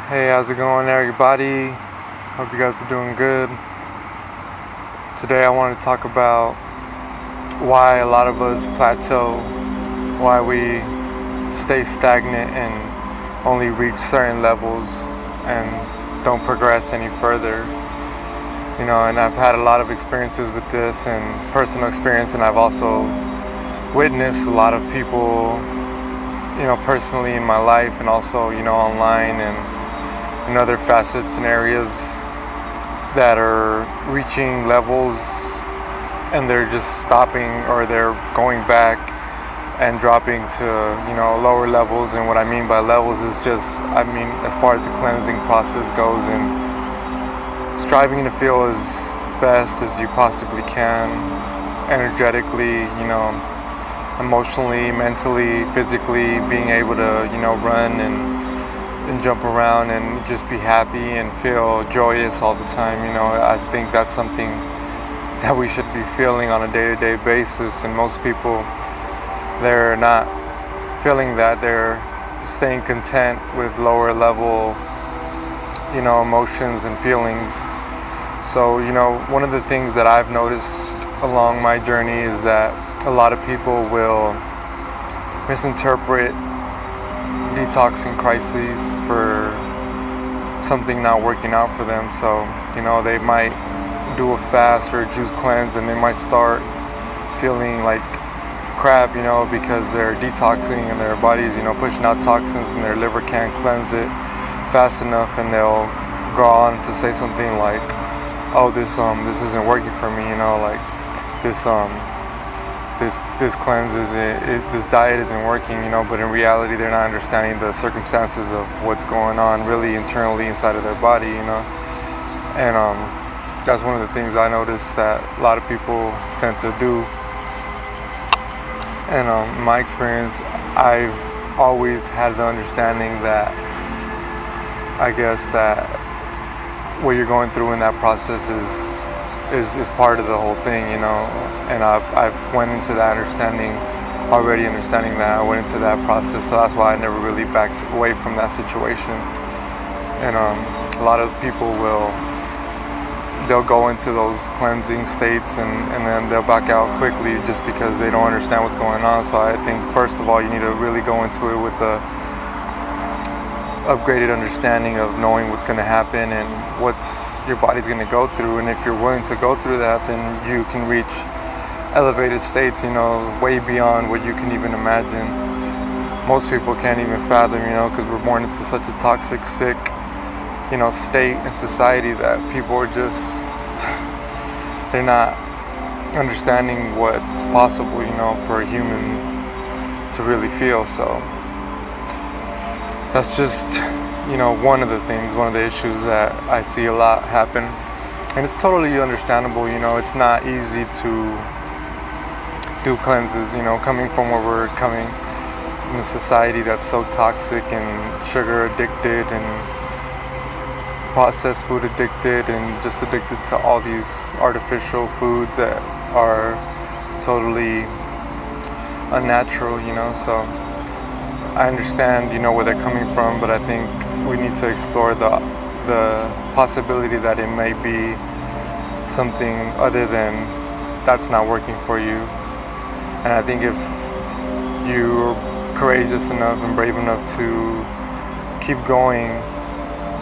Hey, how's it going, everybody? Hope you guys are doing good. Today I want to talk about why a lot of us plateau, why we stay stagnant and only reach certain levels and don't progress any further. And I've had a lot of experiences with this and personal experience, and I've also witnessed a lot of people, personally in my life and also, online and in other facets and areas that are reaching levels and they're just stopping, or they're going back and dropping to lower levels. And what I mean by levels is just, as far as the cleansing process goes, and striving to feel as best as you possibly can, energetically, emotionally, mentally, physically, being able to run and jump around and just be happy and feel joyous all the time. I think that's something that we should be feeling on a day-to-day basis, and most people, they're not feeling that. They're staying content with lower level emotions and feelings. So one of the things that I've noticed along my journey is that a lot of people will misinterpret detoxing crises for something not working out for them. So they might do a fast or a juice cleanse, and they might start feeling like crap, because they're detoxing and their body's pushing out toxins, and their liver can't cleanse it fast enough, and they'll go on to say something like, oh, this isn't working for me, like this cleanse this diet isn't working, but in reality they're not understanding the circumstances of what's going on really internally inside of their body, and that's one of the things I noticed that a lot of people tend to do. And in my experience, I've always had the understanding that I guess that what you're going through in that process is part of the whole thing, and I've went into that understanding that I went into that process, so that's why I never really backed away from that situation. And a lot of people they'll go into those cleansing states and then they'll back out quickly just because they don't understand what's going on. So I think first of all you need to really go into it with the upgraded understanding of knowing what's going to happen and what your body's going to go through. And if you're willing to go through that, then you can reach elevated states, way beyond what you can even imagine. Most people can't even fathom, because we're born into such a toxic, sick, state in society that people are just, they're not understanding what's possible, for a human to really feel. So that's just, one of the issues that I see a lot happen. And it's totally understandable, it's not easy to do cleanses, coming from where we're coming in a society that's so toxic and sugar addicted and processed food addicted and just addicted to all these artificial foods that are totally unnatural, so I understand, where they're coming from, but I think we need to explore the possibility that it may be something other than that's not working for you. And I think if you're courageous enough and brave enough to keep going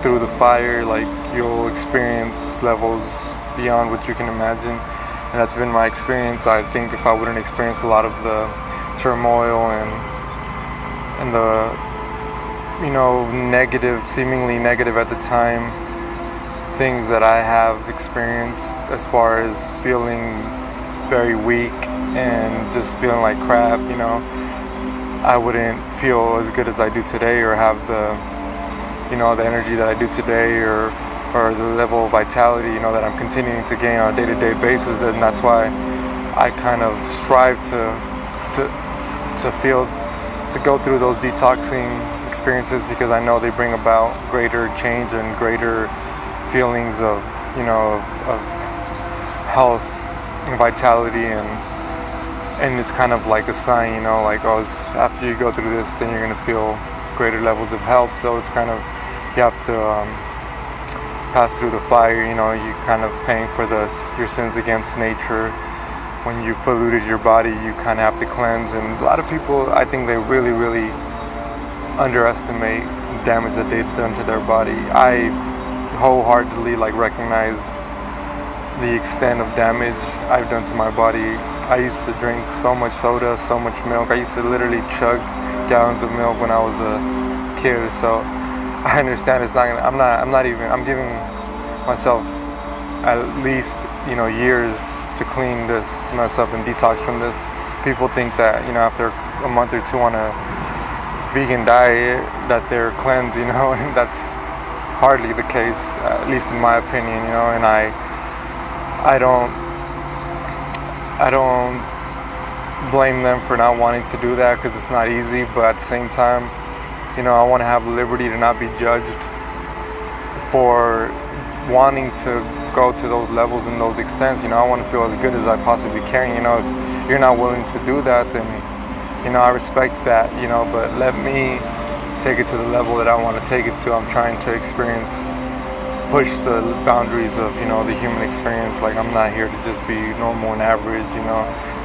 through the fire, like, you'll experience levels beyond what you can imagine. And that's been my experience. I think if I wouldn't experience a lot of the turmoil and the seemingly negative at the time things that I have experienced, as far as feeling very weak and just feeling like crap, I wouldn't feel as good as I do today, or have the energy that I do today, or the level of vitality that I'm continuing to gain on a day-to-day basis. And that's why I kind of strive to go through those detoxing experiences, because I know they bring about greater change and greater feelings of health and vitality, and it's kind of like a sign, after you go through this, then you're going to feel greater levels of health. So it's kind of, you have to pass through the fire. You know, you kind of paying for your sins against nature. When you've polluted your body, you kind of have to cleanse. And a lot of people, I think they really, really underestimate the damage that they've done to their body. I wholeheartedly recognize the extent of damage I've done to my body. I used to drink so much soda, so much milk. I used to literally chug gallons of milk when I was a kid. So I understand it's not gonna, I'm giving myself at least, years to clean this mess up and detox from this. People think that, after a month or two on a vegan diet that they're cleansed, and that's hardly the case, at least in my opinion, and I don't blame them for not wanting to do that, because it's not easy. But at the same time, I want to have liberty to not be judged for wanting to go to those levels and those extents. I want to feel as good as I possibly can. If you're not willing to do that, then I respect that, but let me take it to the level that I want to take it to. I'm trying to push the boundaries of the human experience. I'm not here to just be normal and average.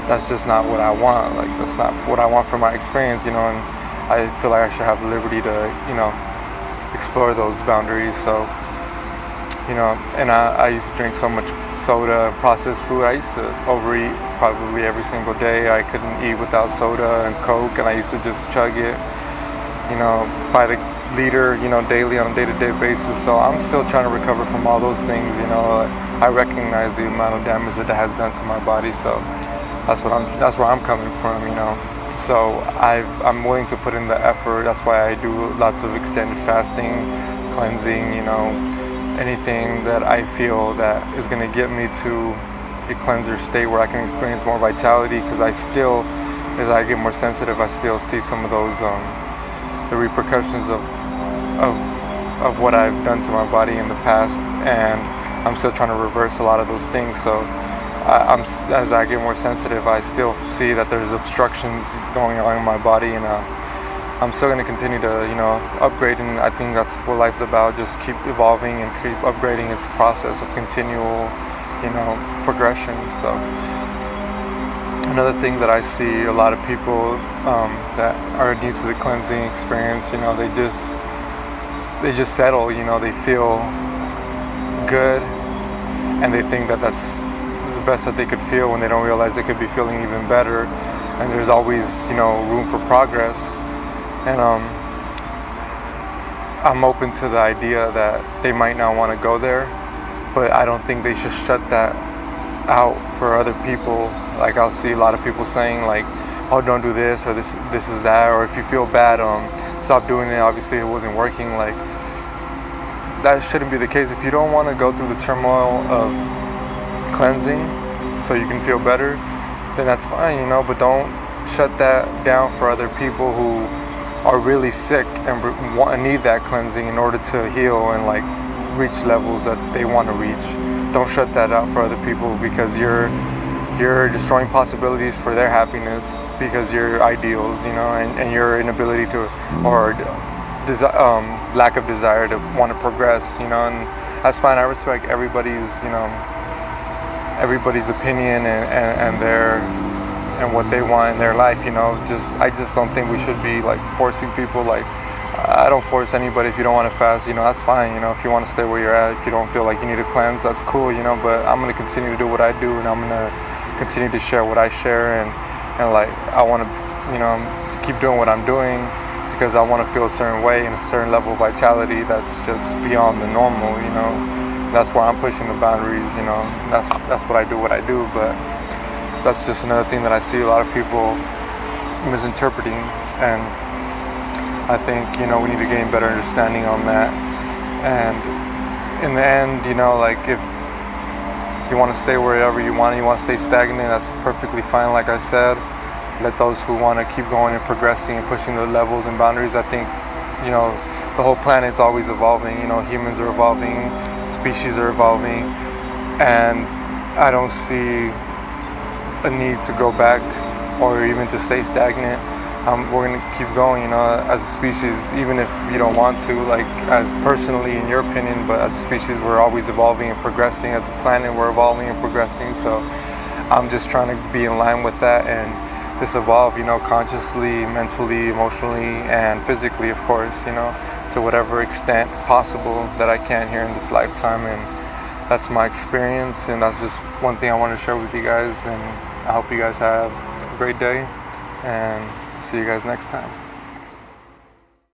That's just not what I want. That's not what I want for my experience. And I feel like I should have the liberty to explore those boundaries. So and I used to drink so much soda and processed food. I used to overeat probably every single day. I couldn't eat without soda and Coke, and I used to just chug it, by the liter, daily on a day-to-day basis. So I'm still trying to recover from all those things. I recognize the amount of damage that has done to my body. So that's where I'm coming from. So I'm willing to put in the effort. That's why I do lots of extended fasting, cleansing, anything that I feel that is going to get me to a cleanser state where I can experience more vitality, because I still, as I get more sensitive, I still see some of those the repercussions of what I've done to my body in the past, and I'm still trying to reverse a lot of those things. So as I get more sensitive, I still see that there's obstructions going on in my body, and I'm still going to continue to, upgrade, and I think that's what life's about. Just keep evolving and keep upgrading. It's a process of continual, progression. So another thing that I see a lot of people that are new to the cleansing experience, they just settle. They feel good, and they think that that's the best that they could feel, when they don't realize they could be feeling even better. And there's always, room for progress. And I'm open to the idea that they might not want to go there, but I don't think they should shut that out for other people. I'll see a lot of people saying oh, don't do this, or this is that, or if you feel bad, stop doing it. Obviously it wasn't working. That shouldn't be the case. If you don't want to go through the turmoil of cleansing so you can feel better, then that's fine, but don't shut that down for other people who are really sick and need that cleansing in order to heal and reach levels that they want to reach. Don't shut that out for other people, because you're destroying possibilities for their happiness, because your ideals, and your inability to, or lack of desire to want to progress, and that's fine. I respect everybody's opinion and their and what they want in their life. I just don't think we should be forcing people. I don't force anybody. If you don't want to fast, that's fine. If you want to stay where you're at, if you don't feel like you need to cleanse, that's cool. But I'm gonna continue to do what I do, and I'm gonna continue to share what I share, and I want to keep doing what I'm doing, because I want to feel a certain way and a certain level of vitality that's just beyond the normal. That's where I'm pushing the boundaries. That's what I do. But that's just another thing that I see a lot of people misinterpreting, and I think we need to gain better understanding on that. And in the end, if you want to stay wherever you want to stay stagnant, that's perfectly fine. Like I said, let those who want to keep going and progressing and pushing the levels and boundaries. I think the whole planet's always evolving. Humans are evolving, species are evolving, and I don't see a need to go back or even to stay stagnant. we're gonna keep going, you know, as a species, even if you don't want to, like as personally in your opinion, but as a species we're always evolving and progressing. As a planet we're evolving and progressing, so I'm just trying to be in line with that and just evolve, you know, consciously, mentally, emotionally, and physically, of course, you know, to whatever extent possible that I can here in this lifetime. And that's my experience, and that's just one thing I want to share with you guys. And I hope you guys have a great day, and see you guys next time.